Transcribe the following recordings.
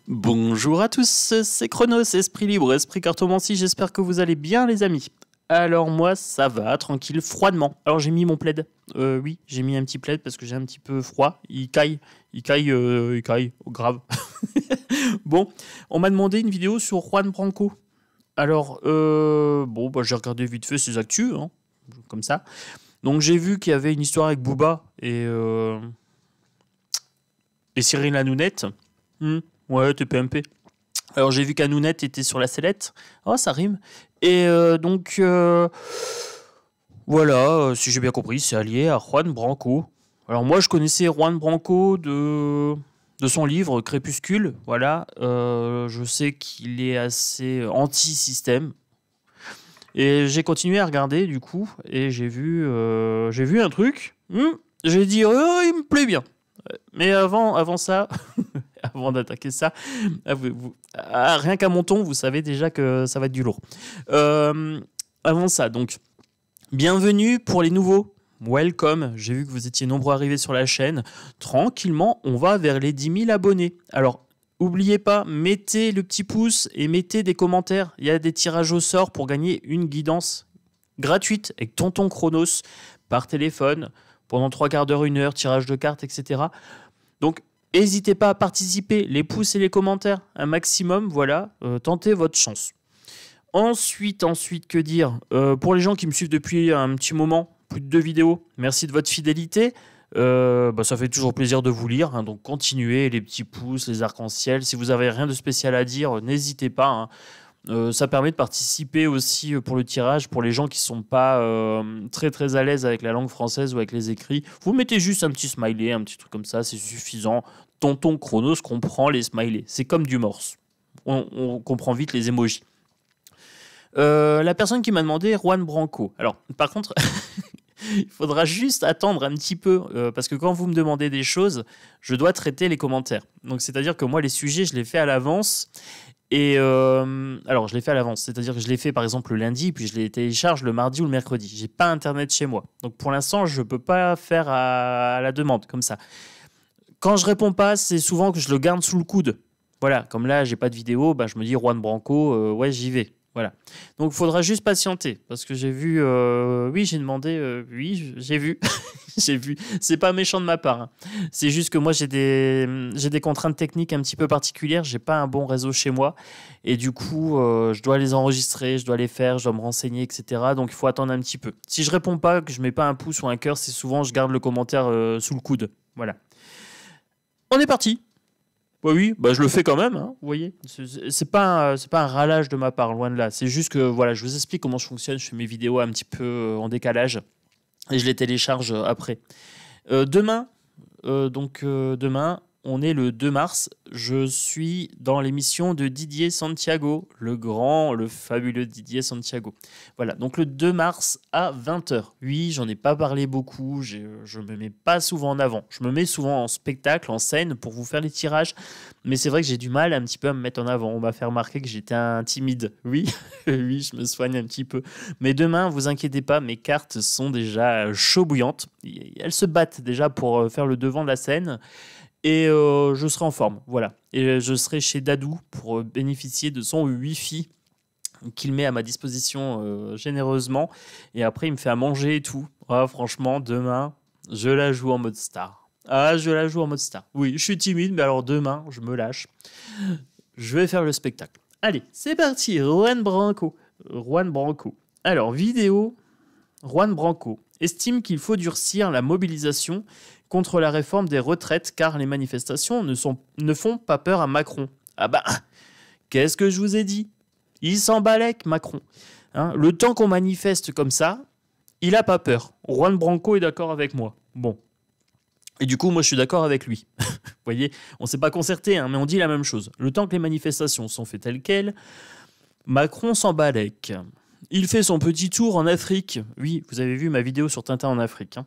Bonjour à tous, c'est Chronos, Esprit Libre, Esprit Cartomancie, j'espère que vous allez bien les amis. Alors moi ça va, tranquille, froidement. Alors j'ai mis mon plaid, oui, j'ai mis un petit plaid parce que j'ai un petit peu froid, il caille, grave. Bon, on m'a demandé une vidéo sur Juan Branco. Alors, bon, bah, j'ai regardé vite fait ses actus, hein, comme ça. Donc j'ai vu qu'il y avait une histoire avec Booba et Cyril Hanounette. Ouais, TPMP. Alors j'ai vu qu'Hanounette était sur la sellette. Oh, ça rime. Et donc, voilà, si j'ai bien compris, c'est allié à Juan Branco. Alors moi, je connaissais Juan Branco de son livre Crépuscule. Voilà, je sais qu'il est assez anti-système. Et j'ai continué à regarder du coup, et j'ai vu un truc. J'ai dit, oh, il me plaît bien. Mais avant ça, avant d'attaquer ça, rien qu'à mon ton, vous savez déjà que ça va être du lourd. Avant ça, donc, bienvenue pour les nouveaux. Welcome, j'ai vu que vous étiez nombreux arrivés sur la chaîne. Tranquillement, on va vers les 10 000 abonnés. Alors, n'oubliez pas, mettez le petit pouce et mettez des commentaires. Il y a des tirages au sort pour gagner une guidance gratuite avec Tonton Chronos par téléphone pendant 3 quarts d'heure, 1 heure, tirage de cartes, etc. Donc, n'hésitez pas à participer, les pouces et les commentaires, un maximum, voilà, tentez votre chance. Ensuite, que dire pour les gens qui me suivent depuis un petit moment, plus de 2 vidéos, merci de votre fidélité. Ça fait toujours plaisir de vous lire, hein, donc continuez, les petits pouces, les arcs-en-ciel. Si vous n'avez rien de spécial à dire, n'hésitez pas. Hein. Ça permet de participer aussi pour le tirage, pour les gens qui ne sont pas très à l'aise avec la langue française ou avec les écrits. Vous mettez juste un petit smiley, un petit truc comme ça, c'est suffisant. Tonton Chronos comprend les smileys, c'est comme du morse. On comprend vite les emojis. La personne qui m'a demandé, Juan Branco. Alors, par contre, il faudra juste attendre un petit peu, parce que quand vous me demandez des choses, je dois traiter les commentaires. Donc, c'est-à-dire que moi, les sujets, je les fais à l'avance. Et alors, je l'ai fait à l'avance, c'est-à-dire que je l'ai fait par exemple le lundi, puis je les télécharge le mardi ou le mercredi. J'ai pas internet chez moi, donc pour l'instant, je peux pas faire à la demande comme ça. Quand je réponds pas, c'est souvent que je le garde sous le coude. Voilà, comme là, j'ai pas de vidéo, bah, je me dis Juan Branco, ouais, j'y vais. Voilà. Donc, il faudra juste patienter parce que j'ai vu. Oui, j'ai demandé. Oui, j'ai vu. J'ai vu. C'est pas méchant de ma part. Hein. C'est juste que moi, j'ai des contraintes techniques un petit peu particulières. J'ai pas un bon réseau chez moi. Et du coup, je dois les enregistrer, je dois les faire, je dois me renseigner, etc. Donc, il faut attendre un petit peu. Si je réponds pas, que je mets pas un pouce ou un cœur, c'est souvent je garde le commentaire sous le coude. Voilà. On est parti. Oui, bah je le fais quand même, hein, vous voyez. C'est pas un râlage de ma part, loin de là. C'est juste que voilà, je vous explique comment je fonctionne. Je fais mes vidéos un petit peu en décalage et je les télécharge après. Demain, demain, on est le 2 mars. Je suis dans l'émission de Didier Santiago, le fabuleux Didier Santiago. Voilà, donc le 2 mars à 20h. Oui, j'en ai pas parlé beaucoup, je me mets pas souvent en avant. Je me mets souvent en spectacle, en scène, pour vous faire les tirages. Mais c'est vrai que j'ai du mal un petit peu à me mettre en avant. On m'a fait remarquer que j'étais un timide. Oui, oui, je me soigne un petit peu. Mais demain, vous inquiétez pas, mes cartes sont déjà chaud bouillantes. Elles se battent déjà pour faire le devant de la scène. Et je serai en forme, voilà. Et je serai chez Dadou pour bénéficier de son Wi-Fi qu'il met à ma disposition généreusement. Et après, il me fait à manger et tout. Ah, franchement, demain, je la joue en mode star. Ah, je la joue en mode star. Oui, je suis timide, mais alors demain, je me lâche. Je vais faire le spectacle. Allez, c'est parti. Juan Branco. Alors, vidéo. Juan Branco estime qu'il faut durcir la mobilisation contre la réforme des retraites car les manifestations ne font pas peur à Macron. Ah bah, qu'est-ce que je vous ai dit? Il s'en balèque, Macron. Hein, le temps qu'on manifeste comme ça, il a pas peur. Juan Branco est d'accord avec moi. Bon. Et du coup, moi, je suis d'accord avec lui. Vous voyez, on s'est pas concerté, hein, mais on dit la même chose. Le temps que les manifestations sont faites telles quelles, Macron s'en balèque. Il fait son petit tour en Afrique. Oui, vous avez vu ma vidéo sur Tintin en Afrique. Hein.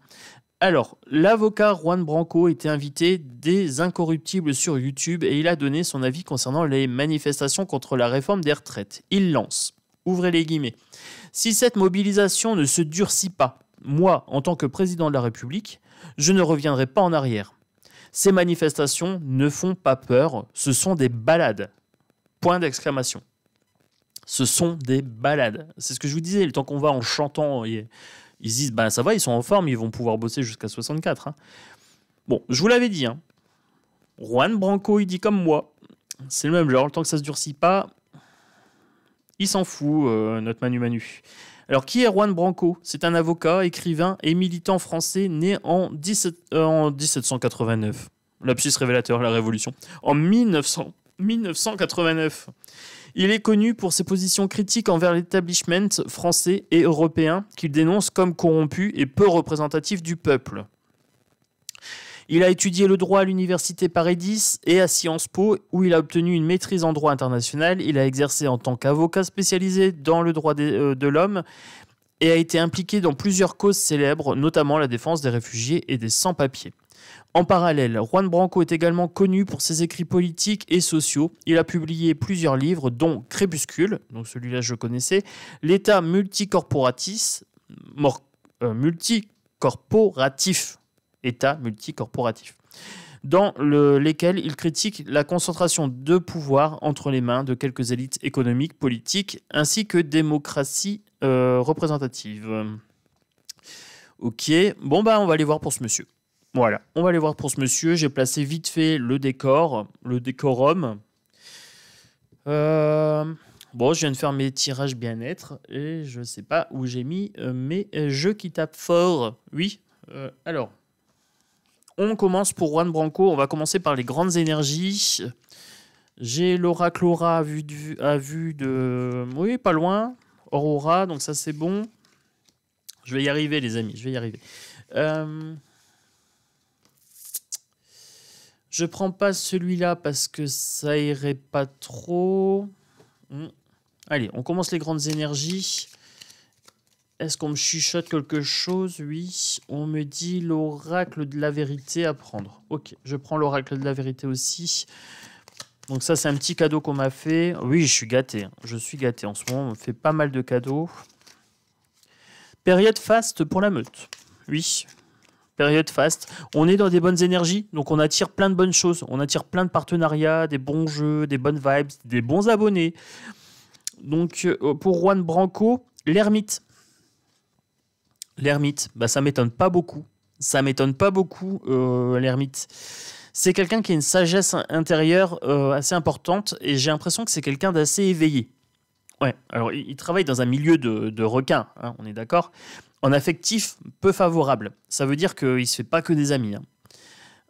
Alors, l'avocat Juan Branco était invité des Incorruptibles sur YouTube et il a donné son avis concernant les manifestations contre la réforme des retraites. Il lance, ouvrez les guillemets, « Si cette mobilisation ne se durcit pas, moi, en tant que président de la République, je ne reviendrai pas en arrière. Ces manifestations ne font pas peur, ce sont des balades. Point d'exclamation. Ce sont des balades. C'est ce que je vous disais, le temps qu'on va en chantant, ils se disent, ben ça va, ils sont en forme, ils vont pouvoir bosser jusqu'à 64. Hein. Bon, je vous l'avais dit, hein. Juan Branco, il dit comme moi. C'est le même genre, le temps que ça se durcit pas, il s'en fout, notre Manu. Alors, qui est Juan Branco? C'est un avocat, écrivain et militant français né en 1789. Lapsus révélateur, la Révolution. En 1989. Il est connu pour ses positions critiques envers l'établissement français et européen qu'il dénonce comme corrompu et peu représentatif du peuple. Il a étudié le droit à l'université Paris X et à Sciences Po, où il a obtenu une maîtrise en droit international. Il a exercé en tant qu'avocat spécialisé dans le droit de l'homme et a été impliqué dans plusieurs causes célèbres, notamment la défense des réfugiés et des sans-papiers. En parallèle, Juan Branco est également connu pour ses écrits politiques et sociaux. Il a publié plusieurs livres, dont Crépuscule, donc celui-là je connaissais, L'État multicorporatif, État multicorporatif, dans lesquels il critique la concentration de pouvoir entre les mains de quelques élites économiques, politiques, ainsi que démocratie représentative. Ok, bon bah on va aller voir pour ce monsieur. Voilà, on va aller voir pour ce monsieur. J'ai placé vite fait le décor, le décorum. Bon, je viens de faire mes tirages bien-être et je sais pas où j'ai mis mes jeux qui tapent fort. Oui, alors... On commence pour Juan Branco. On va commencer par les grandes énergies. J'ai l'oracle Aura à vue de... Oui, pas loin. Aurora, donc ça c'est bon. Je vais y arriver les amis, je vais y arriver. Je prends pas celui-là parce que ça irait pas trop. Allez, on commence les grandes énergies. Est-ce qu'on me chuchote quelque chose? Oui, on me dit l'oracle de la vérité à prendre. Ok, je prends l'oracle de la vérité aussi. Donc ça, c'est un petit cadeau qu'on m'a fait. Oui, je suis gâté. Je suis gâté en ce moment. On me fait pas mal de cadeaux. Période faste pour la meute. Oui, période faste. On est dans des bonnes énergies, donc on attire plein de bonnes choses. On attire plein de partenariats, des bons jeux, des bonnes vibes, des bons abonnés. Donc pour Juan Branco, l'ermite. L'ermite, bah, ça m'étonne pas beaucoup. Ça m'étonne pas beaucoup, l'ermite. C'est quelqu'un qui a une sagesse intérieure assez importante et j'ai l'impression que c'est quelqu'un d'assez éveillé. Ouais, alors il travaille dans un milieu de requins, hein, on est d'accord. En affectif, peu favorable. Ça veut dire qu'il ne se fait pas que des amis. Hein.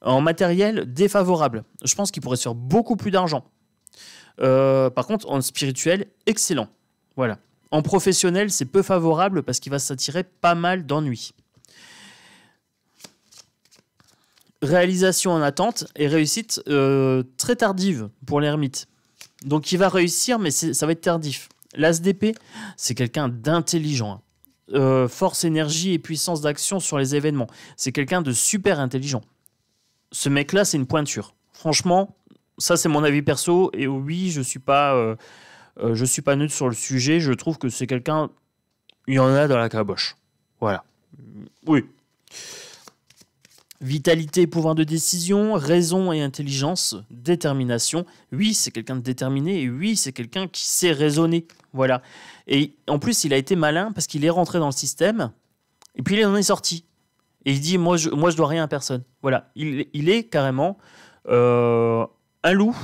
En matériel, défavorable. Je pense qu'il pourrait se faire beaucoup plus d'argent. Par contre, en spirituel, excellent. Voilà. En professionnel, c'est peu favorable parce qu'il va s'attirer pas mal d'ennuis. Réalisation en attente et réussite très tardive pour l'ermite. Donc il va réussir, mais ça va être tardif. L'as d'épée, c'est quelqu'un d'intelligent. Force, énergie et puissance d'action sur les événements. C'est quelqu'un de super intelligent. Ce mec-là, c'est une pointure. Franchement, ça c'est mon avis perso. Et oui, je suis pas neutre sur le sujet. Je trouve que c'est quelqu'un... Il y en a dans la caboche. Voilà. Oui. Vitalité, pouvoir de décision, raison et intelligence, détermination. Oui, c'est quelqu'un de déterminé et oui, c'est quelqu'un qui sait raisonner. Voilà. Et en plus, il a été malin parce qu'il est rentré dans le système et puis il en est sorti. Et il dit, moi, je dois rien à personne. Voilà. Il est carrément un loup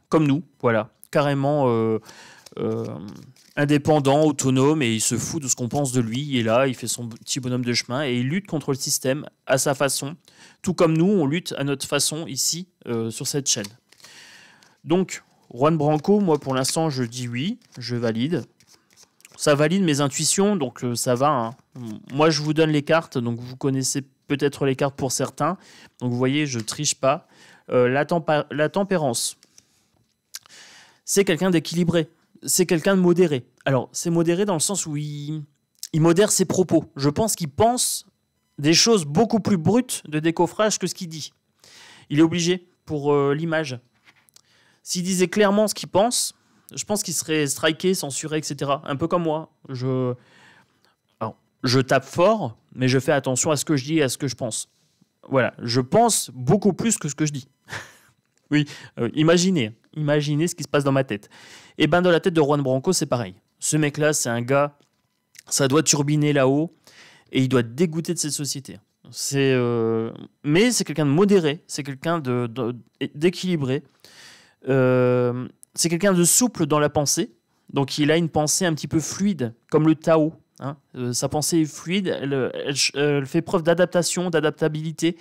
comme nous. Voilà. Carrément indépendant, autonome et il se fout de ce qu'on pense de lui. Il est là, il fait son petit bonhomme de chemin et il lutte contre le système à sa façon. Tout comme nous, on lutte à notre façon ici, sur cette chaîne. Donc, Juan Branco, moi pour l'instant, je dis oui, je valide. Ça valide mes intuitions, donc ça va. Hein. Moi, je vous donne les cartes, donc vous connaissez peut-être les cartes pour certains. Donc, vous voyez, je triche pas. La tempérance, c'est quelqu'un d'équilibré. C'est quelqu'un de modéré. Alors, c'est modéré dans le sens où il modère ses propos. Je pense qu'il pense des choses beaucoup plus brutes de décoffrage que ce qu'il dit. Il est obligé pour l'image. S'il disait clairement ce qu'il pense, je pense qu'il serait striké, censuré, etc. Un peu comme moi. Alors, je tape fort, mais je fais attention à ce que je dis et à ce que je pense. Voilà, je pense beaucoup plus que ce que je dis. Oui, imaginez ce qui se passe dans ma tête. Et ben dans la tête de Juan Branco, c'est pareil. Ce mec-là, c'est un gars, ça doit turbiner là-haut, et il doit être dégoûté de cette société. Mais c'est quelqu'un de modéré, c'est quelqu'un d'équilibré, c'est quelqu'un de souple dans la pensée. Donc il a une pensée un petit peu fluide, comme le Tao. Hein. Sa pensée est fluide, elle fait preuve d'adaptation, d'adaptabilité.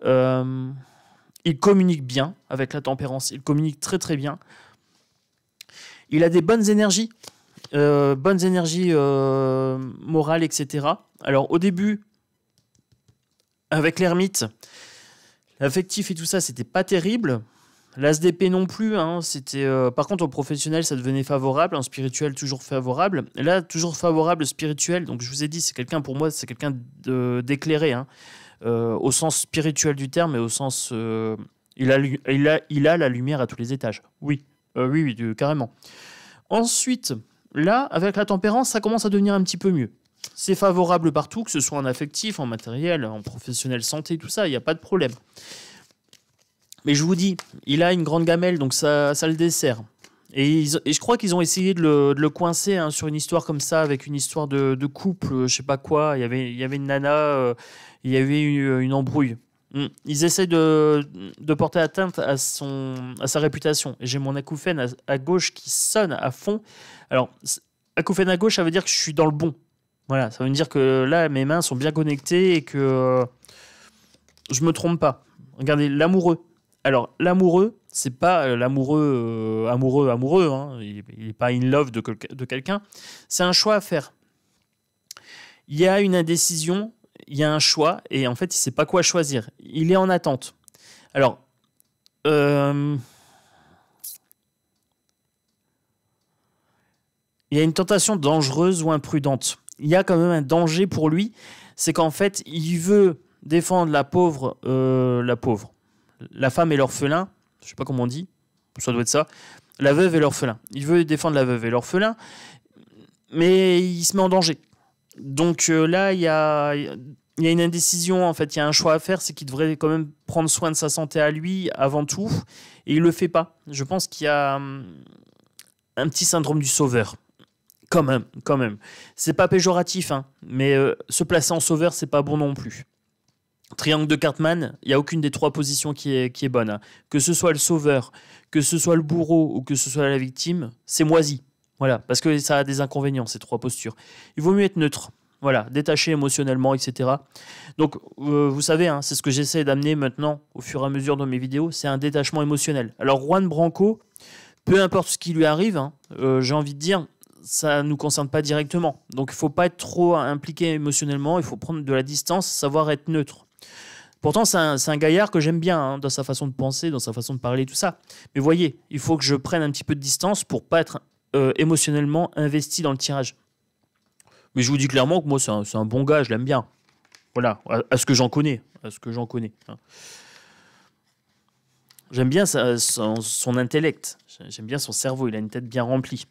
Il communique bien avec la tempérance, il communique très très bien. Il a des bonnes énergies morales, etc. Alors au début, avec l'ermite, l'affectif et tout ça, c'était pas terrible. L'ASDP non plus, hein, par contre au professionnel ça devenait favorable, en spirituel toujours favorable. Là toujours favorable spirituel, donc je vous ai dit c'est quelqu'un pour moi, c'est quelqu'un d'éclairé, hein, au sens spirituel du terme et au sens il a la lumière à tous les étages. Oui, carrément. Ensuite, là avec la tempérance ça commence à devenir un petit peu mieux. C'est favorable partout, que ce soit en affectif, en matériel, en professionnel santé, tout ça, il n'y a pas de problème. Mais je vous dis, il a une grande gamelle, donc ça le dessert. Et je crois qu'ils ont essayé de le coincer, hein, sur une histoire comme ça, avec une histoire de couple, je sais pas quoi. Il y avait une nana, il y avait une embrouille. Ils essaient de porter atteinte à sa réputation. Et j'ai mon acouphène à gauche qui sonne à fond. Alors, acouphène à gauche, ça veut dire que je suis dans le bon. Voilà, ça veut dire que là, mes mains sont bien connectées et que je me trompe pas. Regardez, l'amoureux. Alors, l'amoureux, c'est pas l'amoureux amoureux. Hein. Il n'est pas in love de quelqu'un. C'est un choix à faire. Il y a une indécision, il y a un choix, et en fait, il ne sait pas quoi choisir. Il est en attente. Alors, il y a une tentation dangereuse ou imprudente. Il y a quand même un danger pour lui, c'est qu'en fait, il veut défendre la femme et l'orphelin, je sais pas comment on dit, ça doit être ça, la veuve et l'orphelin. Il veut défendre la veuve et l'orphelin, mais il se met en danger. Donc là, il y a une indécision, en fait, il y a un choix à faire, c'est qu'il devrait quand même prendre soin de sa santé à lui avant tout, et il le fait pas. Je pense qu'il y a un petit syndrome du sauveur. Quand même. C'est pas péjoratif, hein, mais se placer en sauveur, c'est pas bon non plus. Triangle de Cartman, il n'y a aucune des trois positions qui est bonne. Hein. Que ce soit le sauveur, que ce soit le bourreau ou que ce soit la victime, c'est moisi. Voilà, parce que ça a des inconvénients, ces trois postures. Il vaut mieux être neutre, voilà, détaché émotionnellement, etc. Donc, vous savez, hein, c'est ce que j'essaie d'amener maintenant au fur et à mesure de mes vidéos, c'est un détachement émotionnel. Alors, Juan Branco, peu importe ce qui lui arrive, hein, j'ai envie de dire, ça ne nous concerne pas directement. Donc, il ne faut pas être trop impliqué émotionnellement, il faut prendre de la distance, savoir être neutre. Pourtant, c'est un gaillard que j'aime bien, hein, dans sa façon de penser, dans sa façon de parler, tout ça. Mais voyez, il faut que je prenne un petit peu de distance pour pas être émotionnellement investi dans le tirage. Mais je vous dis clairement que moi, c'est un bon gars, je l'aime bien. Voilà, à ce que j'en connais. Hein. J'aime bien son intellect. J'aime bien son cerveau, il a une tête bien remplie.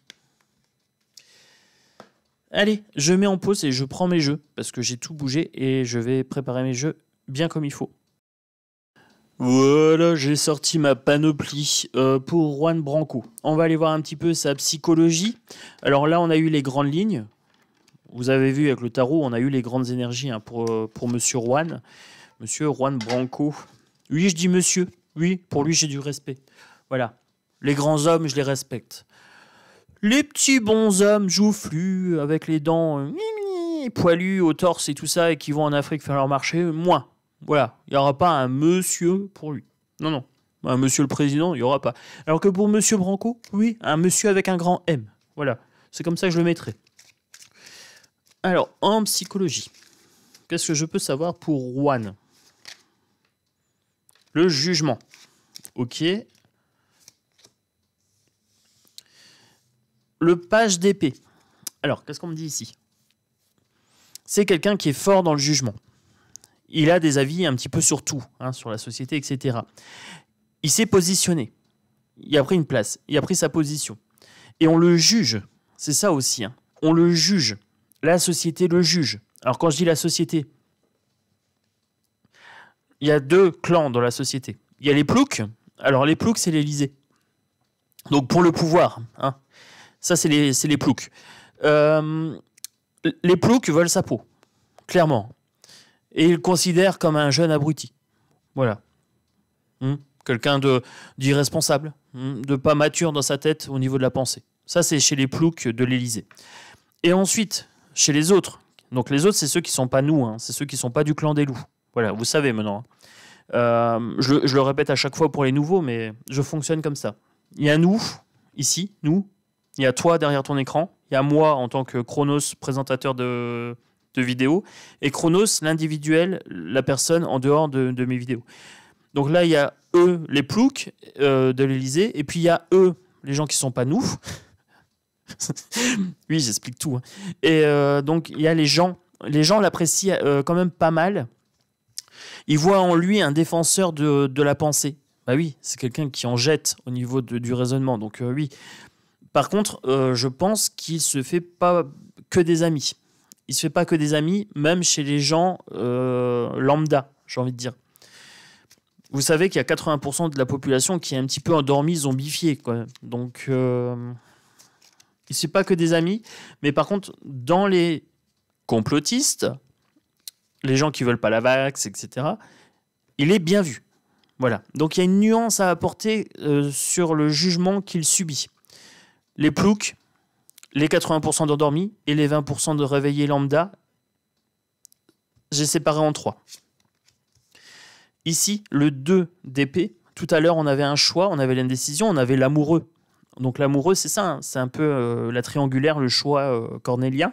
Allez, je mets en pause et je prends mes jeux, parce que j'ai tout bougé et je vais préparer mes jeux bien comme il faut. Voilà, j'ai sorti ma panoplie pour Juan Branco. On va aller voir un petit peu sa psychologie. Alors là, on a eu les grandes lignes. Vous avez vu avec le tarot, on a eu les grandes énergies, hein, pour Monsieur Juan. Monsieur Juan Branco. Oui, je dis monsieur. Oui, pour lui, j'ai du respect. Voilà. Les grands hommes, je les respecte. Les petits bons hommes joufflus, avec les dents poilus au torse et tout ça, et qui vont en Afrique faire leur marché, moins. Voilà, il n'y aura pas un monsieur pour lui. Non. Un monsieur le président, il n'y aura pas. Alors que pour monsieur Branco, oui, un monsieur avec un grand M. Voilà, c'est comme ça que je le mettrai. Alors, en psychologie, qu'est-ce que je peux savoir pour Juan? Le jugement. Ok. Le page d'épée. Alors, qu'est-ce qu'on me dit ici? C'est quelqu'un qui est fort dans le jugement. Il a des avis un petit peu sur tout, hein, sur la société, etc. Il s'est positionné. Il a pris une place. Il a pris sa position. Et on le juge. C'est ça aussi. Hein. On le juge. La société le juge. Alors, quand je dis la société, il y a deux clans dans la société. Il y a les ploucs. Alors, les ploucs, c'est l'Élysée. Donc, pour le pouvoir, hein. Ça, c'est les ploucs. Les ploucs veulent sa peau, clairement. Et ils le considèrent comme un jeune abruti. Voilà. Quelqu'un d'irresponsable, de pas mature dans sa tête au niveau de la pensée. Ça, c'est chez les ploucs de l'Élysée. Et ensuite, chez les autres. Donc, les autres, c'est ceux qui sont pas nous. C'est ceux qui sont pas du clan des loups. Voilà, vous savez maintenant. Je le répète à chaque fois pour les nouveaux, mais je fonctionne comme ça. Il y a nous, ici, nous. Il y a toi derrière ton écran. Il y a moi en tant que Chronos, présentateur de vidéos. Et Chronos, l'individuel, la personne en dehors de mes vidéos. Donc là, il y a eux, les ploucs de l'Élysée. Et puis il y a eux, les gens qui ne sont pas nous. Oui, j'explique tout. Et donc, il y a les gens. Les gens l'apprécient quand même pas mal. Ils voient en lui un défenseur de la pensée. Bah oui, c'est quelqu'un qui en jette au niveau du raisonnement. Donc oui. Par contre, je pense qu'il se fait pas que des amis. Il se fait pas que des amis, même chez les gens lambda, j'ai envie de dire. Vous savez qu'il y a 80% de la population qui est un petit peu endormie, zombifiée, quoi. Donc, il ne se fait pas que des amis. Mais par contre, dans les complotistes, les gens qui veulent pas la vax, etc., il est bien vu. Voilà. Donc, il y a une nuance à apporter sur le jugement qu'il subit. Les ploucs, les 80% d'endormis et les 20% de réveillés lambda, j'ai séparé en 3. Ici, le 2 d'épée. Tout à l'heure, on avait un choix, on avait l'indécision, on avait l'amoureux. Donc l'amoureux, c'est ça, c'est un peu la triangulaire, le choix cornélien.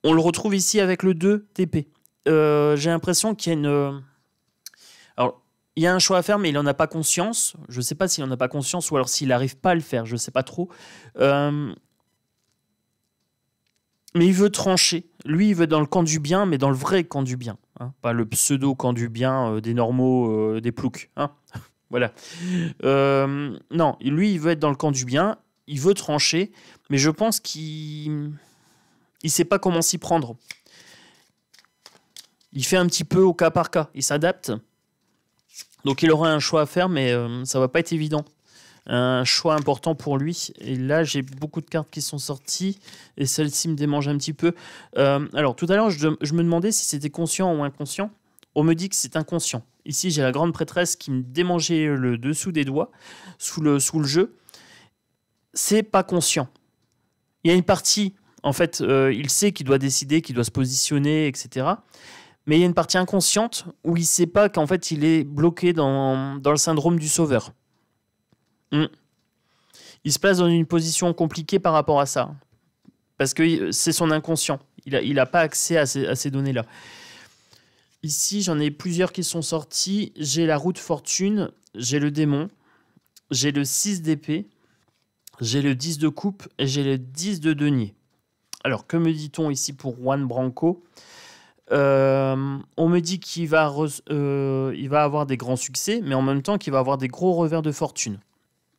On le retrouve ici avec le 2 d'épée. J'ai l'impression qu'il y a une... Alors, il y a un choix à faire, mais il n'en a pas conscience. Je ne sais pas s'il n'en a pas conscience ou alors s'il n'arrive pas à le faire, je ne sais pas trop. Mais il veut trancher. Lui, il veut dans le camp du bien, mais dans le vrai camp du bien. Hein, pas le pseudo-camp du bien des normaux, des ploucs. Hein. Voilà. Non, lui, il veut être dans le camp du bien. Il veut trancher, mais je pense qu'il ne sait pas comment s'y prendre. Il fait un petit peu au cas par cas. Il s'adapte. Donc, il aura un choix à faire, mais ça ne va pas être évident. Un choix important pour lui. Et là, j'ai beaucoup de cartes qui sont sorties et celle-ci me démange un petit peu. Alors, tout à l'heure, je me demandais si c'était conscient ou inconscient. On me dit que c'est inconscient. Ici, j'ai la grande prêtresse qui me démangeait le dessous des doigts sous le jeu. C'est pas conscient. Il y a une partie, en fait, il sait qu'il doit décider, qu'il doit se positionner, etc. Mais il y a une partie inconsciente où il ne sait pas qu'en fait, il est bloqué dans le syndrome du sauveur. Il se place dans une position compliquée par rapport à ça. Parce que c'est son inconscient. Il n'a pas accès à ces données-là. Ici, j'en ai plusieurs qui sont sortis. J'ai la roue de fortune, j'ai le démon, j'ai le 6 d'épée, j'ai le 10 de coupe et j'ai le 10 de denier. Alors, que me dit-on ici pour Juan Branco ? On me dit qu'il va avoir des grands succès, mais en même temps qu'il va avoir des gros revers de fortune.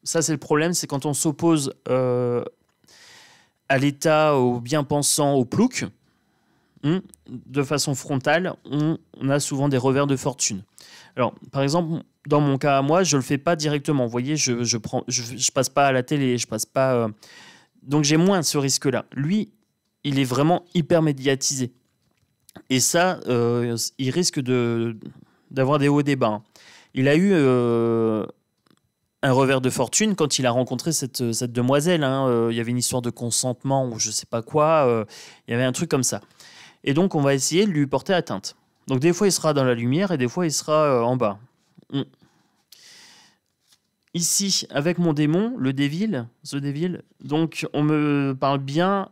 Ça, c'est le problème, c'est quand on s'oppose à l'État, aux bien-pensants, aux ploucs, de façon frontale, on a souvent des revers de fortune. Alors, par exemple, dans mon cas à moi, je ne le fais pas directement. Vous voyez, je passe pas à la télé, je passe pas... Donc, j'ai moins ce risque-là. Lui, il est vraiment hyper médiatisé. Et ça, il risque d'avoir des hauts et des bas. Hein. Il a eu un revers de fortune quand il a rencontré cette demoiselle. Hein. Il y avait une histoire de consentement ou je ne sais pas quoi. Il y avait un truc comme ça. Et donc, on va essayer de lui porter atteinte. Donc, des fois, il sera dans la lumière et des fois, il sera en bas. Ici, avec mon démon, The Devil, donc, on me parle bien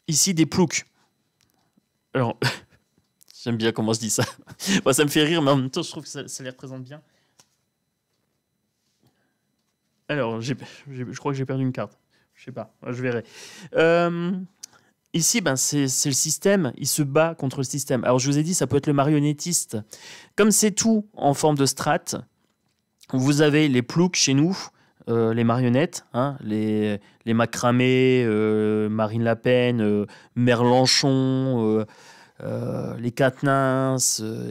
ici des ploucs. Alors, j'aime bien comment je dis ça. Bon, ça me fait rire, mais en même temps, je trouve que ça les représente bien. Alors, je crois que j'ai perdu une carte. Je sais pas, je verrai. Ici, c'est le système. Il se bat contre le système. Alors, je vous ai dit, ça peut être le marionnettiste. Comme c'est tout en forme de strate, vous avez les ploucs chez nous, les marionnettes, hein, les Macramé, Marine Le Pen, Merlenchon, les Katnins,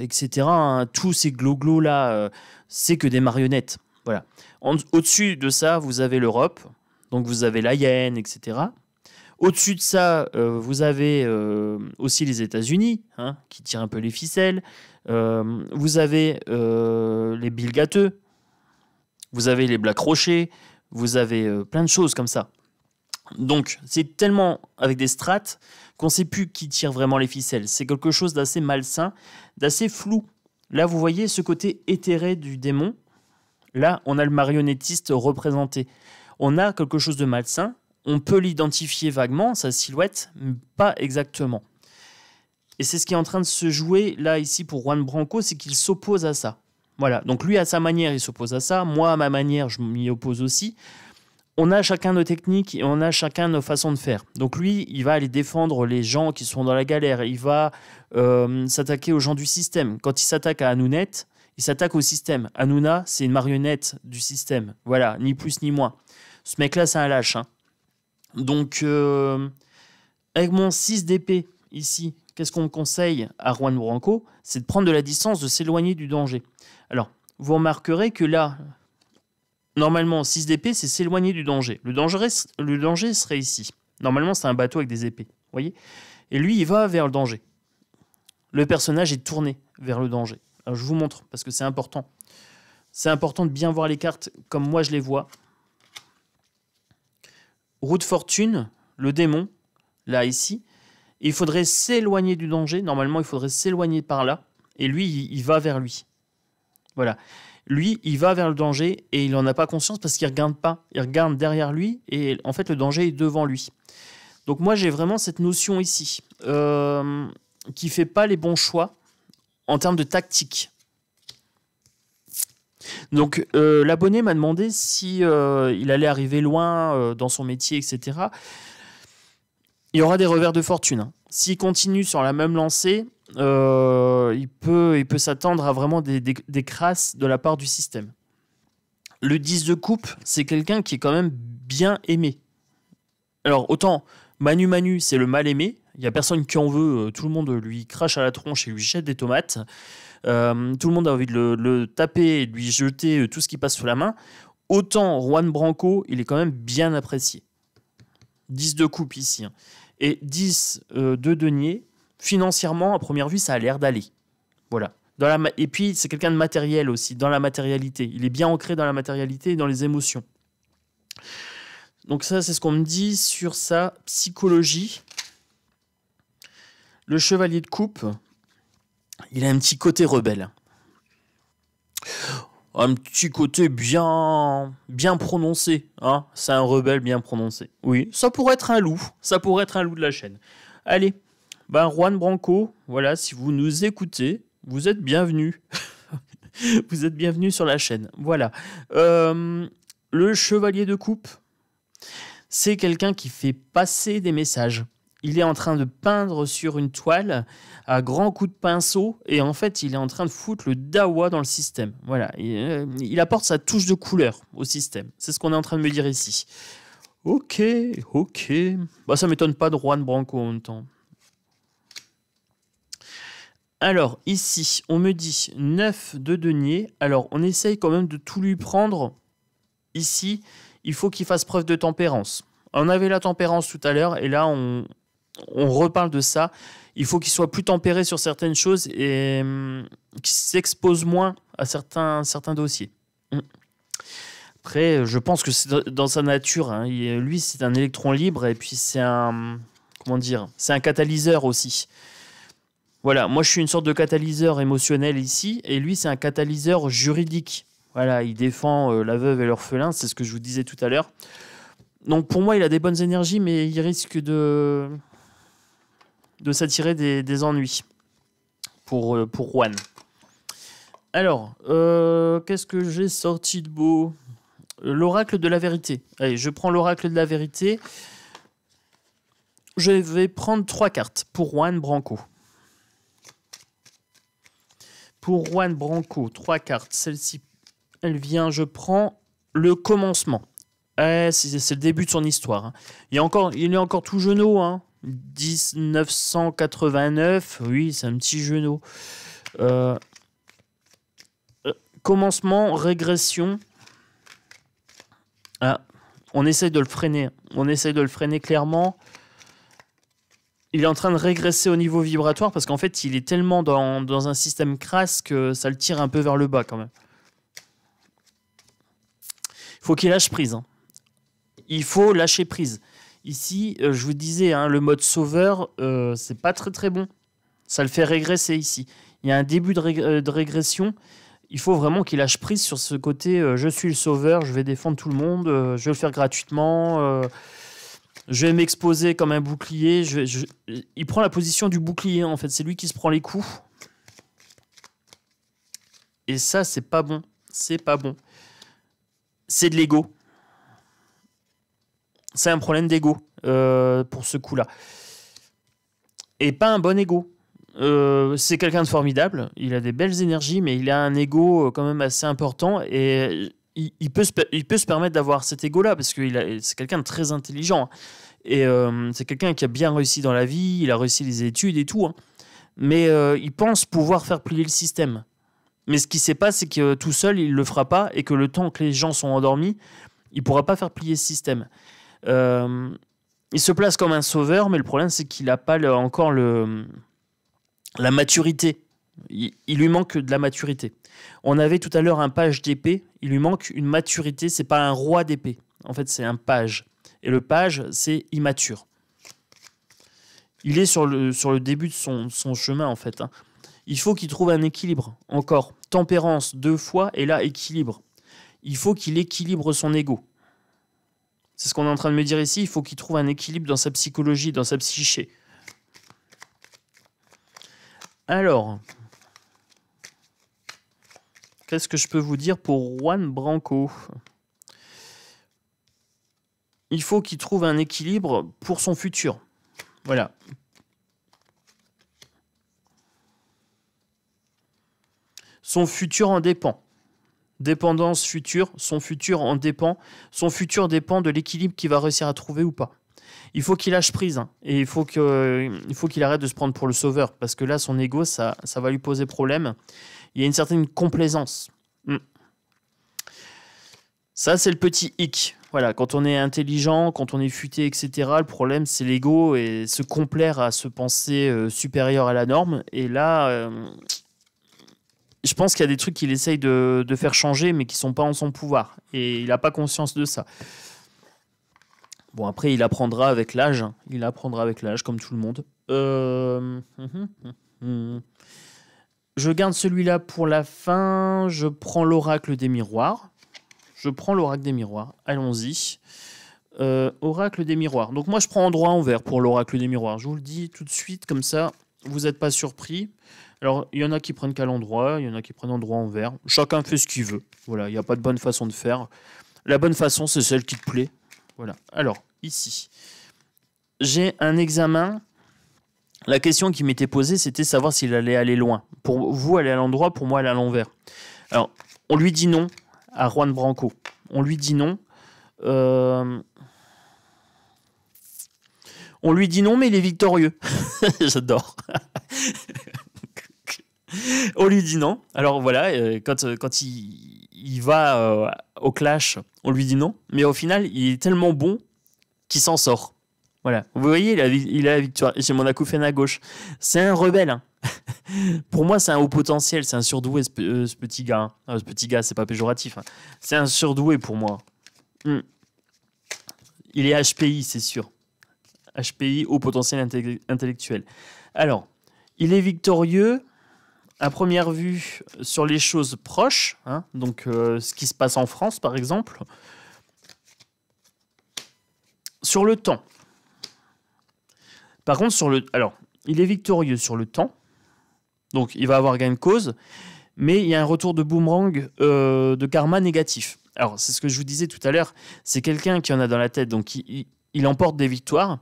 etc. Hein, tous ces gloglos-là, c'est que des marionnettes. Voilà. Au-dessus de ça, vous avez l'Europe, donc vous avez la Yenne, etc. Au-dessus de ça, vous avez aussi les États-Unis, hein, qui tirent un peu les ficelles. Vous avez les Bill Gâteux, vous avez les Black Rochers, vous avez plein de choses comme ça. Donc, c'est tellement avec des strates qu'on ne sait plus qui tire vraiment les ficelles. C'est quelque chose d'assez malsain, d'assez flou. Là, vous voyez ce côté éthéré du démon. Là, on a le marionnettiste représenté. On a quelque chose de malsain. On peut l'identifier vaguement, sa silhouette, mais pas exactement. Et c'est ce qui est en train de se jouer là, ici, pour Juan Branco, c'est qu'il s'oppose à ça. Voilà, donc lui, à sa manière, il s'oppose à ça. Moi, à ma manière, je m'y oppose aussi. On a chacun nos techniques et on a chacun nos façons de faire. Donc lui, il va aller défendre les gens qui sont dans la galère. Il va s'attaquer aux gens du système. Quand il s'attaque à Anounet, il s'attaque au système. Hanouna, c'est une marionnette du système. Voilà, ni plus ni moins. Ce mec-là, c'est un lâche. Hein. Donc, avec mon 6 d'épée ici, qu'est-ce qu'on me conseille à Juan Branco? C'est de prendre de la distance, de s'éloigner du danger. Alors, vous remarquerez que là, normalement, 6 d'épée, c'est s'éloigner du danger. Le danger serait ici. Normalement, c'est un bateau avec des épées. Vous voyez? Et lui, il va vers le danger. Le personnage est tourné vers le danger. Alors, je vous montre, parce que c'est important. C'est important de bien voir les cartes comme moi je les vois. Roue de fortune, le démon, là, ici. Et il faudrait s'éloigner du danger. Normalement, il faudrait s'éloigner par là. Et lui, il va vers lui. Voilà. Lui, il va vers le danger et il n'en a pas conscience parce qu'il ne regarde pas. Il regarde derrière lui et en fait, le danger est devant lui. Donc moi, j'ai vraiment cette notion ici qui ne fait pas les bons choix en termes de tactique. Donc l'abonné m'a demandé si il allait arriver loin dans son métier, etc. Il y aura des revers de fortune. Hein. S'il continue sur la même lancée, il peut s'attendre à vraiment des crasses de la part du système. Le 10 de coupe, c'est quelqu'un qui est quand même bien aimé. Alors, autant Manu, c'est le mal aimé. Il n'y a personne qui en veut. Tout le monde lui crache à la tronche et lui jette des tomates. Tout le monde a envie de le taper et de lui jeter tout ce qui passe sous la main. Autant Juan Branco, il est quand même bien apprécié. 10 de coupe ici. Hein. Et 10 de denier. Financièrement, à première vue, ça a l'air d'aller. Voilà. Et puis, c'est quelqu'un de matériel aussi, dans la matérialité. Il est bien ancré dans la matérialité et dans les émotions. Donc ça, c'est ce qu'on me dit sur sa psychologie. Le chevalier de coupe, il a un petit côté rebelle. Un petit côté bien prononcé. Hein, c'est un rebelle bien prononcé. Oui, ça pourrait être un loup. Ça pourrait être un loup de la chaîne. Allez. Ben, Juan Branco, voilà, si vous nous écoutez, vous êtes bienvenus. Vous êtes bienvenus sur la chaîne. Voilà. Le chevalier de coupe, c'est quelqu'un qui fait passer des messages. Il est en train de peindre sur une toile à grands coups de pinceau et en fait, il est en train de foutre le dawa dans le système. Voilà. Il apporte sa touche de couleur au système. C'est ce qu'on est en train de me dire ici. Ok. Bah, ça ne m'étonne pas de Juan Branco en même temps. Alors, ici, on me dit 9 de denier. Alors, on essaye quand même de tout lui prendre. Ici, il faut qu'il fasse preuve de tempérance. On avait la tempérance tout à l'heure, et là, on reparle de ça. Il faut qu'il soit plus tempéré sur certaines choses et qu'il s'expose moins à certains dossiers. Après, je pense que c'est dans sa nature. Hein. Lui, c'est un électron libre, et puis c'est un... Comment dire? C'est un catalyseur aussi. Voilà, moi je suis une sorte de catalyseur émotionnel ici, et lui c'est un catalyseur juridique. Voilà, il défend la veuve et l'orphelin, c'est ce que je vous disais tout à l'heure. Donc pour moi il a des bonnes énergies, mais il risque de s'attirer des ennuis pour Juan. Alors, qu'est-ce que j'ai sorti de beau? L'oracle de la vérité. Allez, je prends l'oracle de la vérité. Je vais prendre 3 cartes pour Juan Branco. Pour Juan Branco, 3 cartes. Celle-ci, elle vient, je prends le commencement. C'est le début de son histoire. Hein. Il est encore tout jeune, hein. 1989, oui, c'est un petit genou. Commencement, régression. Ah, on essaye de le freiner. On essaye de le freiner clairement. Il est en train de régresser au niveau vibratoire parce qu'en fait, il est tellement dans un système crasse que ça le tire un peu vers le bas quand même. Il faut qu'il lâche prise. Hein. Il faut lâcher prise. Ici, je vous disais, hein, le mode sauveur, c'est pas très très bon. Ça le fait régresser ici. Il y a un début de régression. Il faut vraiment qu'il lâche prise sur ce côté je suis le sauveur, je vais défendre tout le monde, je vais le faire gratuitement, je vais m'exposer comme un bouclier. Il prend la position du bouclier en fait, c'est lui qui se prend les coups. Et ça, c'est pas bon. C'est pas bon. C'est de l'ego. C'est un problème d'ego pour ce coup-là. Et pas un bon ego. C'est quelqu'un de formidable, il a des belles énergies, mais il a un ego quand même assez important et il peut se permettre d'avoir cet ego-là parce que c'est quelqu'un de très intelligent et c'est quelqu'un qui a bien réussi dans la vie, il a réussi les études et tout, hein. Mais il pense pouvoir faire plier le système. Mais ce qu'il ne sait pas, c'est que tout seul, il ne le fera pas et que le temps que les gens sont endormis, il ne pourra pas faire plier ce système. Il se place comme un sauveur, mais le problème, c'est qu'il n'a pas encore la maturité. Il lui manque de la maturité. On avait tout à l'heure un page d'épée. Il lui manque une maturité. C'est pas un roi d'épée. En fait, c'est un page. Et le page, c'est immature. Il est sur le début de son chemin, en fait. Hein. Il faut qu'il trouve un équilibre. Encore. Tempérance 2 fois. Et là, équilibre. Il faut qu'il équilibre son ego. C'est ce qu'on est en train de me dire ici. Il faut qu'il trouve un équilibre dans sa psychologie, dans sa psyché. Alors, qu'est-ce que je peux vous dire pour Juan Branco? Il faut qu'il trouve un équilibre pour son futur. Voilà. Son futur en dépend. Dépendance future, son futur en dépend. Son futur dépend de l'équilibre qu'il va réussir à trouver ou pas. Il faut qu'il lâche prise hein, et il faut qu'il arrête de se prendre pour le sauveur parce que là, son ego, ça va lui poser problème. Il y a une certaine complaisance. Ça, c'est le petit hic. Voilà, quand on est intelligent, quand on est futé, etc., le problème, c'est l'ego et se complaire à se penser supérieur à la norme. Et là, je pense qu'il y a des trucs qu'il essaye de faire changer, mais qui ne sont pas en son pouvoir. Et il n'a pas conscience de ça. Bon, après, il apprendra avec l'âge. Il apprendra avec l'âge, comme tout le monde. Je garde celui-là pour la fin. Je prends l'oracle des miroirs. Allons-y. Oracle des miroirs. Donc moi, je prends endroit envers pour l'oracle des miroirs. Je vous le dis tout de suite, comme ça, vous n'êtes pas surpris. Alors, il y en a qui prennent qu'à l'endroit, il y en a qui prennent endroit envers. Chacun fait ce qu'il veut. Voilà, il n'y a pas de bonne façon de faire. La bonne façon, c'est celle qui te plaît. Voilà. Alors, ici, j'ai un examen. La question qui m'était posée, c'était savoir s'il allait aller loin. Pour vous, aller à l'endroit, pour moi, aller à l'envers. Alors, on lui dit non à Juan Branco. On lui dit non. On lui dit non, mais il est victorieux. J'adore. On lui dit non. Alors voilà, quand il va au clash, on lui dit non. Mais au final, il est tellement bon qu'il s'en sort. Voilà. Vous voyez, il a la victoire. J'ai mon acouphène à gauche. C'est un rebelle. Hein. Pour moi, c'est un haut potentiel. C'est un surdoué, ce petit gars. Hein. Ce petit gars, c'est pas péjoratif. Hein. C'est un surdoué pour moi. Il est HPI, c'est sûr. HPI, haut potentiel intellectuel. Alors, il est victorieux à première vue sur les choses proches. Hein, donc, ce qui se passe en France, par exemple. Sur le temps. Par contre, il est victorieux sur le temps. Donc, il va avoir gain de cause. Mais il y a un retour de boomerang de karma négatif. Alors, c'est ce que je vous disais tout à l'heure. C'est quelqu'un qui en a dans la tête. Donc, il emporte des victoires.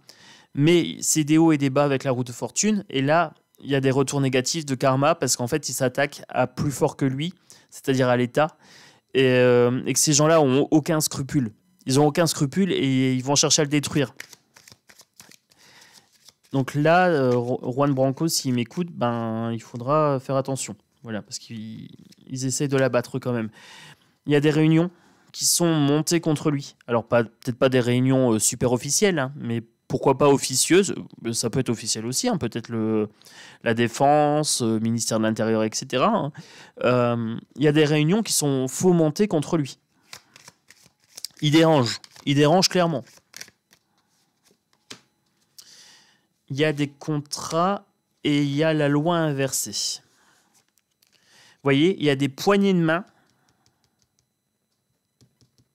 Mais c'est des hauts et des bas avec la roue de fortune. Et là, il y a des retours négatifs de karma parce qu'en fait, il s'attaque à plus fort que lui, c'est-à-dire à l'État. Et que ces gens-là n'ont aucun scrupule. Ils n'ont aucun scrupule et ils vont chercher à le détruire. Donc là, Juan Branco, s'il m'écoute, ben, il faudra faire attention. Voilà, parce qu'ils essayent de l'abattre quand même. Il y a des réunions qui sont montées contre lui. Alors, peut-être pas des réunions super officielles, hein, mais pourquoi pas officieuses. Ça peut être officiel aussi, hein, peut-être la Défense, ministère de l'Intérieur, etc. Hein. Il y a des réunions qui sont fomentées contre lui. Il dérange clairement. Il y a des contrats et il y a la loi inversée. Vous voyez, il y a des poignées de main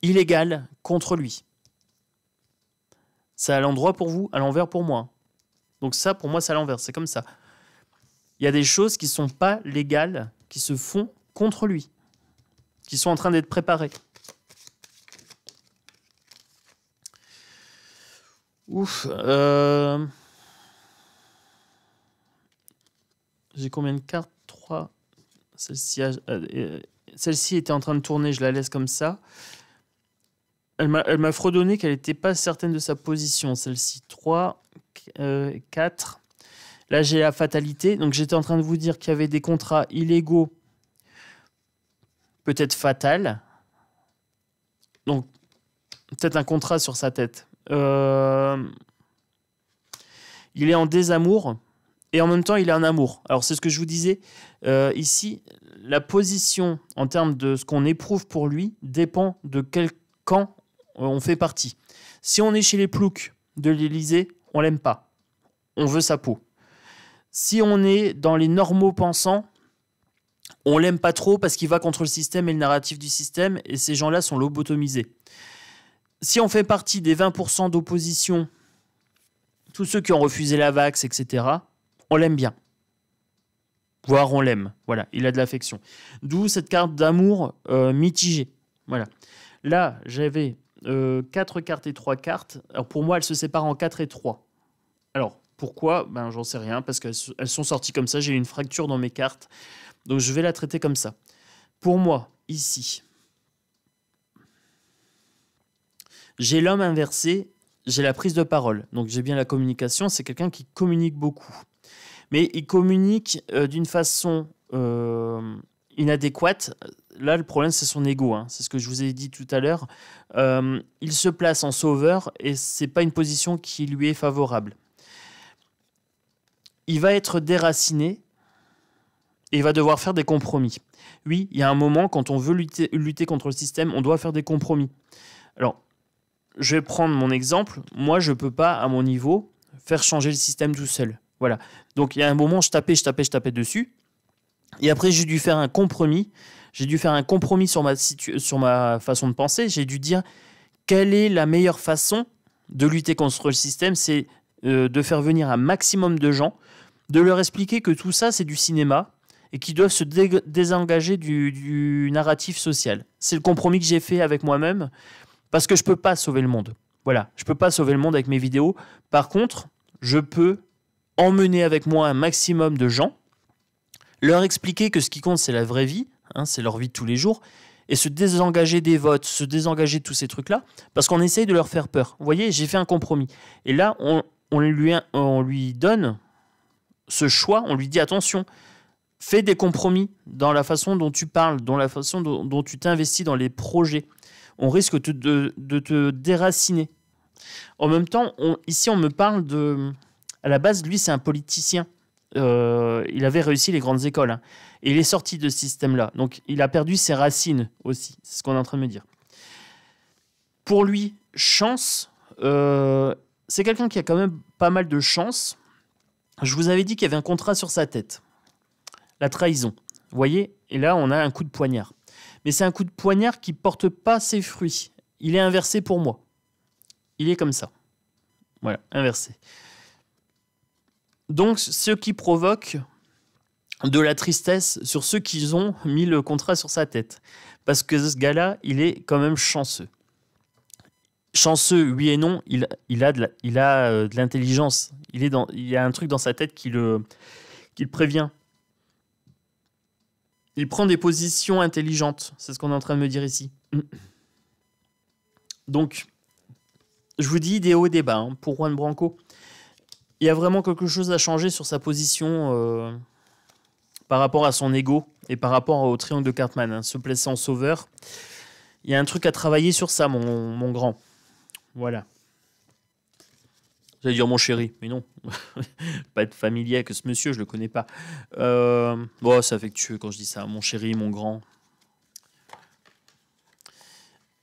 illégales contre lui. C'est à l'endroit pour vous, à l'envers pour moi. Donc ça, pour moi, c'est à l'envers. C'est comme ça. Il y a des choses qui ne sont pas légales, qui se font contre lui, qui sont en train d'être préparées. Ouf. J'ai combien de cartes? 3. Celle-ci était en train de tourner, je la laisse comme ça. Elle m'a fredonné qu'elle n'était pas certaine de sa position, celle-ci. 3, 4. Là, j'ai la fatalité. Donc, j'étais en train de vous dire qu'il y avait des contrats illégaux, peut-être fatals. Donc, peut-être un contrat sur sa tête. Il est en désamour et en même temps, il est en amour. Alors, c'est ce que je vous disais. Ici, la position en termes de ce qu'on éprouve pour lui dépend de quel camp on fait partie. Si on est chez les ploucs de l'Élysée, on l'aime pas. On veut sa peau. Si on est dans les normaux pensants, on l'aime pas trop parce qu'il va contre le système et le narratif du système, et ces gens-là sont lobotomisés. Si on fait partie des 20% d'opposition, tous ceux qui ont refusé la vax, etc., on l'aime bien. Voire on l'aime. Voilà, il a de l'affection. D'où cette carte d'amour mitigée. Voilà. Là, j'avais 4 cartes et 3 cartes. Alors pour moi, elles se séparent en 4 et 3. Alors, pourquoi? Ben, j'en sais rien, parce qu'elles sont sorties comme ça. J'ai eu une fracture dans mes cartes. Donc, je vais la traiter comme ça. Pour moi, ici, j'ai l'homme inversé, j'ai la prise de parole. Donc, j'ai bien la communication. C'est quelqu'un qui communique beaucoup. Mais il communique d'une façon inadéquate. Là, le problème, c'est son ego. Hein. C'est ce que je vous ai dit tout à l'heure. Il se place en sauveur et ce n'est pas une position qui lui est favorable. Il va être déraciné et il va devoir faire des compromis. Oui, il y a un moment, quand on veut lutter contre le système, on doit faire des compromis. Alors, je vais prendre mon exemple. Moi, je ne peux pas, à mon niveau, faire changer le système tout seul. Voilà. Donc, il y a un moment, je tapais dessus. Et après, j'ai dû faire un compromis. J'ai dû faire un compromis sur ma façon de penser. J'ai dû dire quelle est la meilleure façon de lutter contre le système. C'est de faire venir un maximum de gens, de leur expliquer que tout ça, c'est du cinéma et qu'ils doivent se désengager du narratif social. C'est le compromis que j'ai fait avec moi-même parce que je ne peux pas sauver le monde. Voilà, je ne peux pas sauver le monde avec mes vidéos. Par contre, je peux emmener avec moi un maximum de gens, leur expliquer que ce qui compte, c'est la vraie vie, hein, c'est leur vie de tous les jours, et se désengager des votes, se désengager de tous ces trucs-là, parce qu'on essaye de leur faire peur. Vous voyez, j'ai fait un compromis. Et là, on lui donne ce choix, on lui dit attention, fais des compromis dans la façon dont tu parles, dans la façon dont tu t'investis dans les projets. On risque de te déraciner. En même temps, ici, on me parle de... À la base, lui, c'est un politicien. Il avait réussi les grandes écoles. Hein. Et il est sorti de ce système-là. Donc, il a perdu ses racines aussi. C'est ce qu'on est en train de me dire. Pour lui, chance, c'est quelqu'un qui a quand même pas mal de chance. Je vous avais dit qu'il y avait un contrat sur sa tête. La trahison. Vous voyez? Et là, on a un coup de poignard. Mais c'est un coup de poignard qui ne porte pas ses fruits. Il est inversé pour moi. Il est comme ça. Voilà, inversé. Donc, ce qui provoque de la tristesse sur ceux qui ont mis le contrat sur sa tête. Parce que ce gars-là, il est quand même chanceux. Chanceux, oui et non, il a de l'intelligence. Il y a un truc dans sa tête qui le prévient. Il prend des positions intelligentes. C'est ce qu'on est en train de me dire ici. Donc, je vous dis des hauts et des bas hein, pour Juan Branco. il y a vraiment quelque chose à changer sur sa position par rapport à son ego et par rapport au triangle de Cartman, hein, se placer en sauveur. Il y a un truc à travailler sur ça, mon grand. Voilà. J'allais dire mon chéri, mais non. Pas être familier avec ce monsieur, je le connais pas. Bon, c'est affectueux quand je dis ça. Mon chéri, mon grand.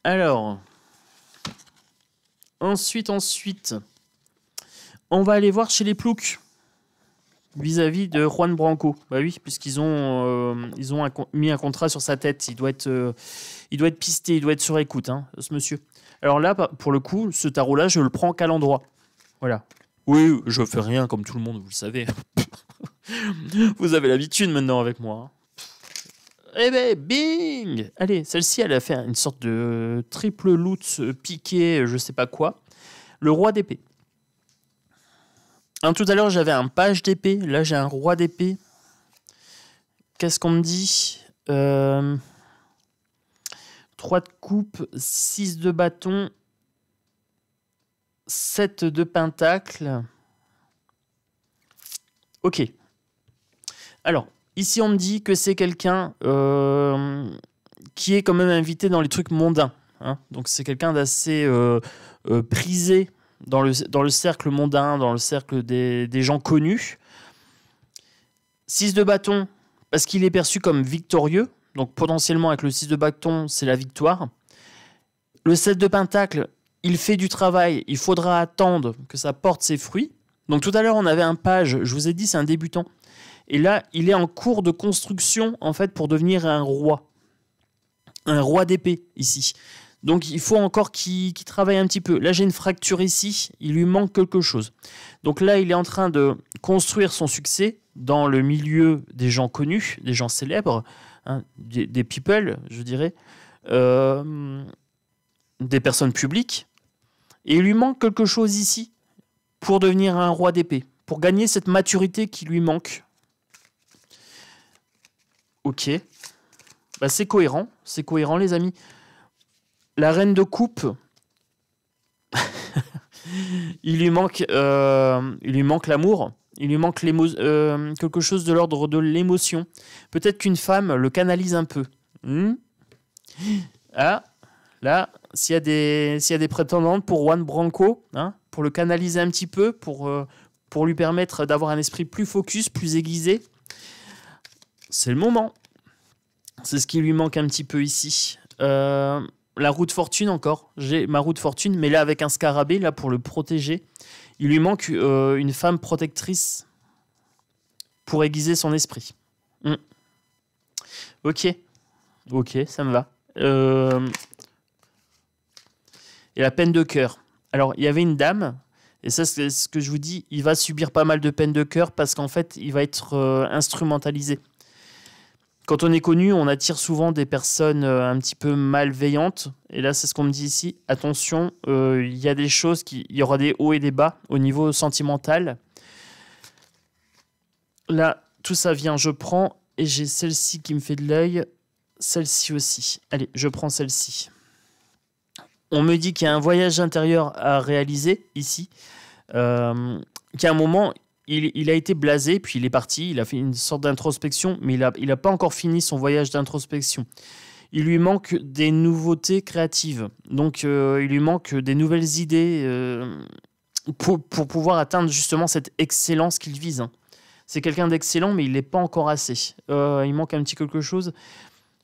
Alors. Ensuite. On va aller voir chez les ploucs. Vis-à-vis de Juan Branco. Bah oui, puisqu'ils ont, mis un contrat sur sa tête. Il doit être pisté, il doit être sur écoute, hein, ce monsieur. Alors là, pour le coup, ce tarot-là, je le prends qu'à l'endroit. Voilà. Oui, je fais rien comme tout le monde, vous le savez. Vous avez l'habitude maintenant avec moi. Eh ben, bing! Allez, celle-ci, elle a fait une sorte de triple loot piqué, je sais pas quoi. Le roi d'épée. Tout à l'heure, j'avais un page d'épée. Là, j'ai un roi d'épée. Qu'est-ce qu'on me dit 3 de coupe, 6 de bâton, 7 de pentacle. Ok. Alors, ici, on me dit que c'est quelqu'un qui est quand même invité dans les trucs mondains. Hein. Donc, c'est quelqu'un d'assez prisé dans le cercle mondain, dans le cercle des gens connus. 6 de bâton, parce qu'il est perçu comme victorieux. Donc, potentiellement, avec le 6 de bâton, c'est la victoire. Le 7 de pentacle, il fait du travail, il faudra attendre que ça porte ses fruits. Donc tout à l'heure, on avait un page, je vous ai dit, c'est un débutant. Et là, il est en cours de construction, en fait, pour devenir un roi. Un roi d'épée, ici. Donc il faut encore qu'il travaille un petit peu. Là, j'ai une fracture ici, il lui manque quelque chose. Donc là, il est en train de construire son succès dans le milieu des gens connus, des gens célèbres, hein, des people, je dirais, des personnes publiques. Et il lui manque quelque chose ici pour devenir un roi d'épée, pour gagner cette maturité qui lui manque. Ok. Bah, c'est cohérent, les amis. La reine de coupe, il lui manque l'amour, il lui manque quelque chose de l'ordre de l'émotion. Peut-être qu'une femme le canalise un peu. Ah, là, s'il y a des prétendantes pour Juan Branco, hein, pour le canaliser un petit peu, pour lui permettre d'avoir un esprit plus focus, plus aiguisé, c'est le moment. C'est ce qui lui manque un petit peu ici. La roue de fortune encore. J'ai ma roue de fortune, mais là avec un scarabée, là pour le protéger. Il lui manque une femme protectrice pour aiguiser son esprit. Ok, ça me va. Et la peine de cœur. Alors, il y avait une dame, et ça, c'est ce que je vous dis, il va subir pas mal de peine de cœur parce qu'en fait, il va être instrumentalisé. Quand on est connu, on attire souvent des personnes un petit peu malveillantes. Et là, c'est ce qu'on me dit ici. Attention, il y a des choses, il y aura des hauts et des bas au niveau sentimental. Là, tout ça vient, je prends, et j'ai celle-ci qui me fait de l'œil. Celle-ci aussi. Allez, je prends celle-ci. On me dit qu'il y a un voyage intérieur à réaliser ici. Qu'à un moment, il a été blasé, puis il est parti. Il a fait une sorte d'introspection, mais il a pas encore fini son voyage d'introspection. Il lui manque des nouveautés créatives. Donc, il lui manque des nouvelles idées pour pouvoir atteindre justement cette excellence qu'il vise. Hein. C'est quelqu'un d'excellent, mais il n'est pas encore assez. Il manque un petit quelque chose.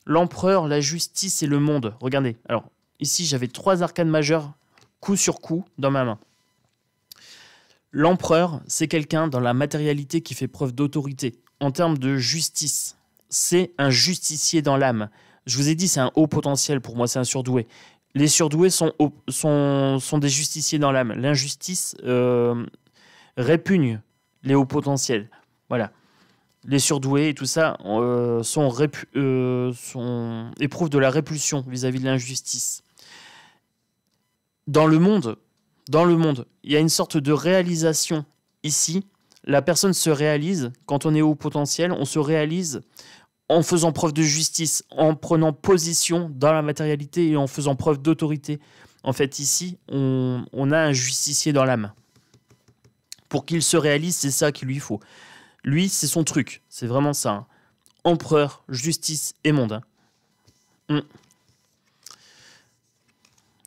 L'empereur, la justice et le monde. Regardez. Alors, ici, j'avais 3 arcanes majeures, coup sur coup, dans ma main. L'empereur, c'est quelqu'un dans la matérialité qui fait preuve d'autorité. En termes de justice, c'est un justicier dans l'âme. Je vous ai dit, c'est un haut potentiel pour moi, c'est un surdoué. Les surdoués sont des justiciers dans l'âme. L'injustice répugne les hauts potentiels. Voilà. Les surdoués et tout ça éprouvent de la répulsion vis-à-vis de l'injustice. Dans le monde, il y a une sorte de réalisation ici. La personne se réalise, quand on est haut potentiel, on se réalise en faisant preuve de justice, en prenant position dans la matérialité et en faisant preuve d'autorité. En fait, ici, on a un justicier dans l'âme. Pour qu'il se réalise, c'est ça qu'il lui faut. Lui, c'est son truc. C'est vraiment ça. Hein. Empereur, justice et monde. Hein.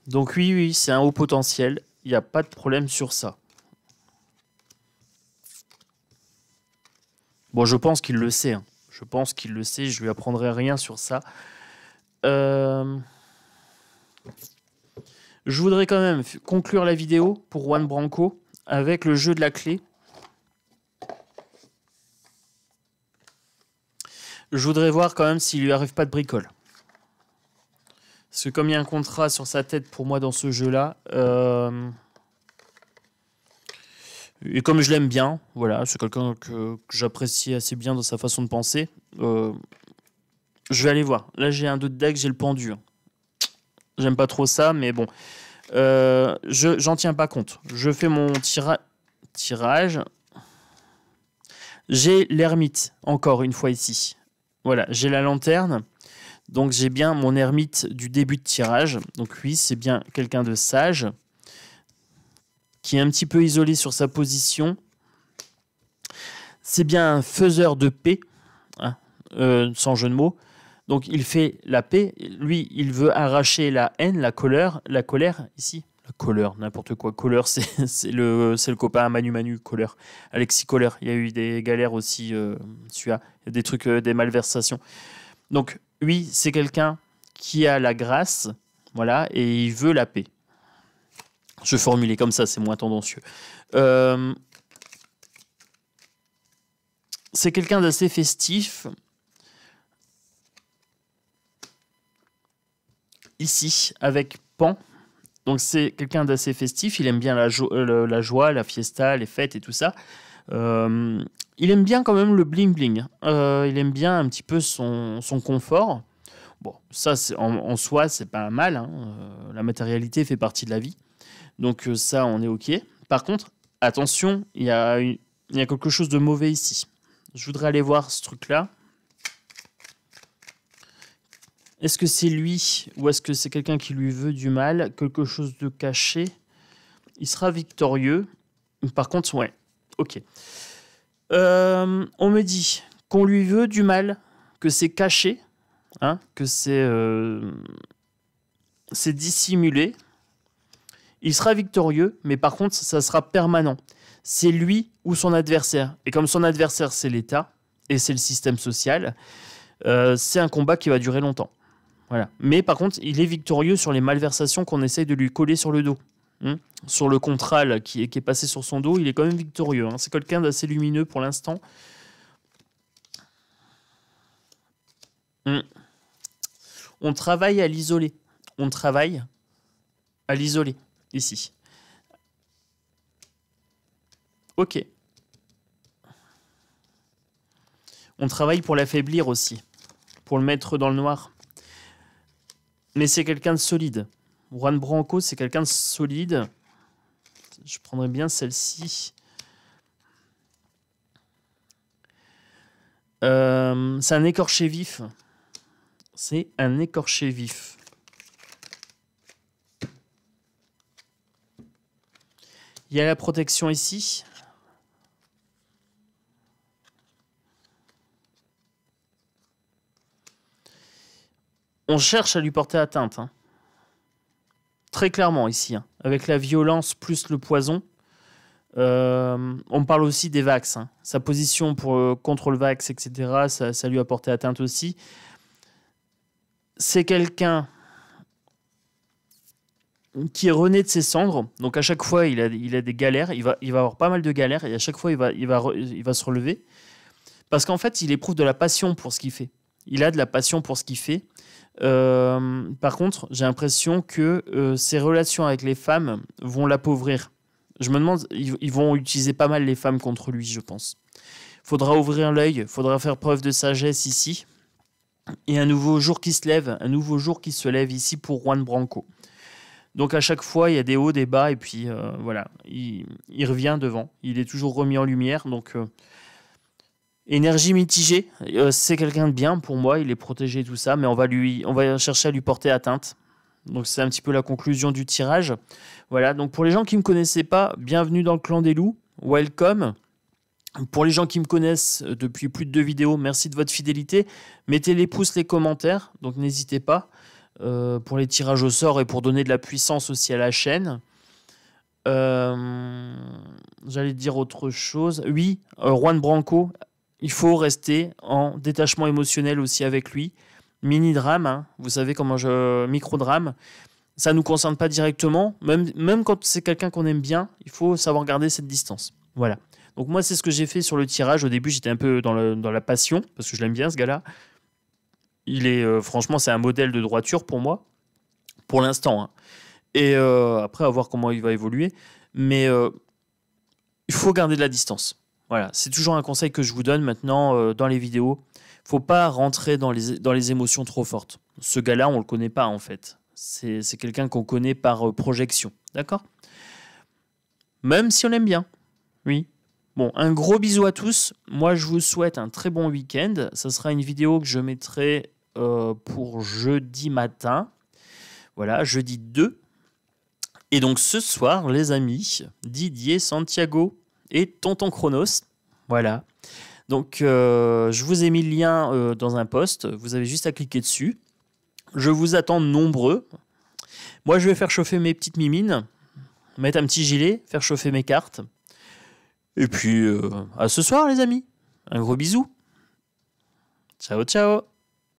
Donc oui, c'est un haut potentiel. Il n'y a pas de problème sur ça. Bon, je pense qu'il le sait. Hein. Je pense qu'il le sait. Je lui apprendrai rien sur ça. Je voudrais quand même conclure la vidéo pour Juan Branco avec le jeu de la clé. Je voudrais voir quand même s'il lui arrive pas de bricole. Parce que comme il y a un contrat sur sa tête pour moi dans ce jeu-là, et comme je l'aime bien, voilà, c'est quelqu'un que j'apprécie assez bien dans sa façon de penser, je vais aller voir. Là, j'ai un 2 de deck, j'ai le pendu. J'aime pas trop ça, mais bon. J'en tiens pas compte. Je fais mon tirage. J'ai l'ermite, encore une fois ici. Voilà, j'ai la lanterne. Donc j'ai bien mon ermite du début de tirage. Donc oui, c'est bien quelqu'un de sage, qui est un petit peu isolé sur sa position. C'est bien un faiseur de paix, hein, sans jeu de mots. Donc il fait la paix. Lui, il veut arracher la haine, la colère ici. La colère, n'importe quoi. Colère, c'est le copain à Manu Colère. Alexis Colère. Il y a eu des galères aussi, celui-là. Il y a des trucs, des malversations. Donc oui, c'est quelqu'un qui a la grâce, voilà, et il veut la paix. Je formulais comme ça, c'est moins tendancieux. C'est quelqu'un d'assez festif. Ici, avec Pan. Donc c'est quelqu'un d'assez festif. Il aime bien la joie, la fiesta, les fêtes et tout ça. Il aime bien quand même le bling-bling. Il aime bien un petit peu son confort. Bon, ça, en soi, c'est pas mal. Hein. La matérialité fait partie de la vie. Donc ça, on est OK. Par contre, attention, il y a quelque chose de mauvais ici. Je voudrais aller voir ce truc-là. Est-ce que c'est lui ou est-ce que c'est quelqu'un qui lui veut du mal? Quelque chose de caché. Il sera victorieux. Par contre, ouais, OK. On me dit qu'on lui veut du mal, que c'est caché, hein, que c'est dissimulé. Il sera victorieux, mais par contre, ça sera permanent. C'est lui ou son adversaire. Et comme son adversaire, c'est l'État et c'est le système social, c'est un combat qui va durer longtemps. Voilà. Mais par contre, il est victorieux sur les malversations qu'on essaye de lui coller sur le dos. Sur le contrat là, qui est passé sur son dos, il est quand même victorieux. Hein. C'est quelqu'un d'assez lumineux pour l'instant. On travaille à l'isoler. On travaille à l'isoler, ici. OK. On travaille pour l'affaiblir aussi. Pour le mettre dans le noir. Mais c'est quelqu'un de solide. Juan Branco, c'est quelqu'un de solide. Je prendrais bien celle-ci. C'est un écorché vif. C'est un écorché vif. Il y a la protection ici. On cherche à lui porter atteinte. Hein. Très clairement ici. Hein. Avec la violence plus le poison. On parle aussi des Vax. Hein. Sa position contre le Vax, etc. Ça lui a porté atteinte aussi. C'est quelqu'un qui est rené de ses cendres. Donc à chaque fois, il a des galères. Il va avoir pas mal de galères. Et à chaque fois, il va se relever. Parce qu'en fait, il éprouve de la passion pour ce qu'il fait. Il a de la passion pour ce qu'il fait. Par contre, j'ai l'impression que ses relations avec les femmes vont l'appauvrir. Je me demande, ils vont utiliser pas mal les femmes contre lui, je pense. Faudra ouvrir l'œil, faudra faire preuve de sagesse ici. Et un nouveau jour qui se lève, un nouveau jour qui se lève ici pour Juan Branco. Donc à chaque fois, il y a des hauts, des bas, et puis voilà, il revient devant. Il est toujours remis en lumière, donc énergie mitigée. C'est quelqu'un de bien pour moi, il est protégé tout ça, mais on va chercher à lui porter atteinte. Donc c'est un petit peu la conclusion du tirage. Voilà, donc pour les gens qui ne me connaissaient pas, bienvenue dans le clan des loups. welcome. Pour les gens qui me connaissent depuis plus de 2 vidéos, merci de votre fidélité. Mettez les pouces, les commentaires, donc n'hésitez pas pour les tirages au sort et pour donner de la puissance aussi à la chaîne. J'allais dire autre chose. Oui, Juan Branco, il faut rester en détachement émotionnel aussi avec lui. Mini-drame, hein, vous savez comment micro-drame. Ça ne nous concerne pas directement. Même quand c'est quelqu'un qu'on aime bien, il faut savoir garder cette distance. Voilà. Donc moi, c'est ce que j'ai fait sur le tirage. Au début, j'étais un peu dans la passion, parce que je l'aime bien, ce gars-là. Il est, franchement, c'est un modèle de droiture pour moi, pour l'instant. Hein. Et après, à voir comment il va évoluer. Mais il faut garder de la distance. Voilà, c'est toujours un conseil que je vous donne maintenant dans les vidéos. Il ne faut pas rentrer dans les émotions trop fortes. Ce gars-là, on ne le connaît pas, en fait. C'est quelqu'un qu'on connaît par projection. D'accord? Même si on l'aime bien. Oui. Bon, un gros bisou à tous. Moi, je vous souhaite un très bon week-end. Ça sera une vidéo que je mettrai pour jeudi matin. Voilà, jeudi 2. Et donc, ce soir, les amis, Didier, Santiago et Tonton Chronos. Voilà. Donc, je vous ai mis le lien dans un post. Vous avez juste à cliquer dessus. Je vous attends nombreux. Moi, je vais faire chauffer mes petites mimines, mettre un petit gilet, faire chauffer mes cartes. Et puis, à ce soir, les amis. Un gros bisou. Ciao, ciao.